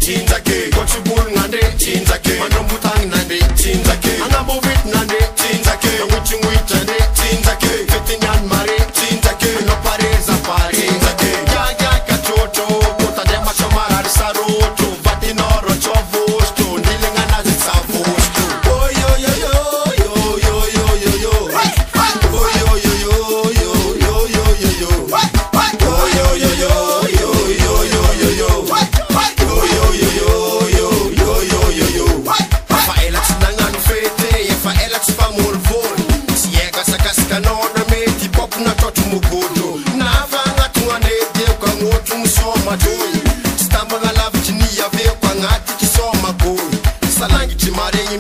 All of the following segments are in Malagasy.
tsinjaka kotsibol ngande tsinjaka mandombutang nande tsinjaka anabovit nande tsinjaka ngwitsingwitra nde tsinjaka fetinyan mare tsinjaka nopareza pare tsinjaka yaga kachocho kotade machamarari saroto vatinoro chovosto ndilenganazi tsavosto oyo yo yo yo yo yo yo yo oyo yo yo yo yo yo yo yo oyo yo yo yo yo yo yo yo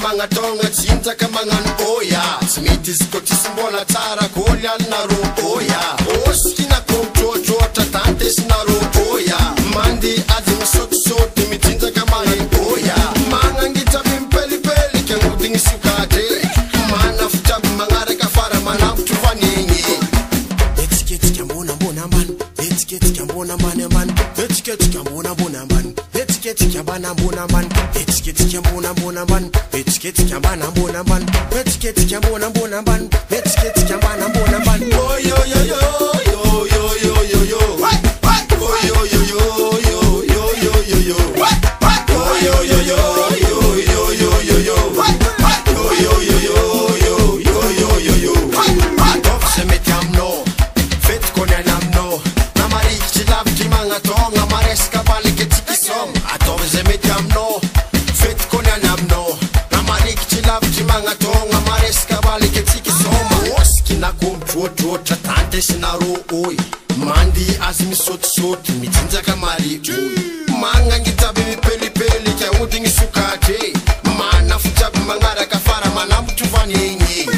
mangatonga tsinjaka mangan oya smiti skoti simbola tsara kolya naro oya oskina kontrocho tatante snaro oya mandi azim sot mitsinjaka mare oya mangangita bimpeli peli kenguding sukate mana futa mangare kafara mana tuvanini etiquette kambona bona man etiquette kambona man etiquette kambona bona man etiquette kambana bona man etiquette kambona bona man etiquette kambana bona man etiquette kambona bona man etiquette kambana bona man oh yo yo yo yo yo yo yo yo oh yo yo yo yo yo yo yo yo oh yo yo yo yo yo yo yo yo oh yo yo yo yo yo yo yo yo atop se metiam no fet konanam no namari chilav kimanga tonga mareska balike tikisom atop se metiam no fet konanam no mangatonga mareska balike tikisoma oskina komtrocho tatante sinaro oi mandi azimi sot mitsinjaka mari mangangita bipeli kyaudingi sukate mana futabi mangara kafara mana mtuvanyenye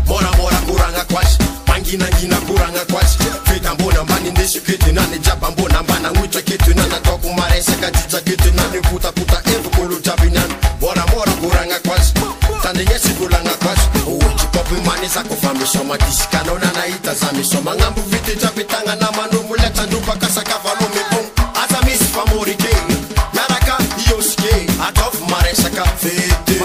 mora kuranga kwashi pangina kuranga kwashi feta mbona mbani ndeshikete nane jaba mbona mbana ngwita ketu nana toku maresa katita ketu nane puta evo kolo jabinan mora kuranga kwashi tandenge sigulanga kwashi uchi popi mani zako fami soma disikano nana ita zami soma ngambu viti jabitanga na manumu leta ndupa kasa kavalo mebong ata misi famori ke naraka yoske atof maresaka fete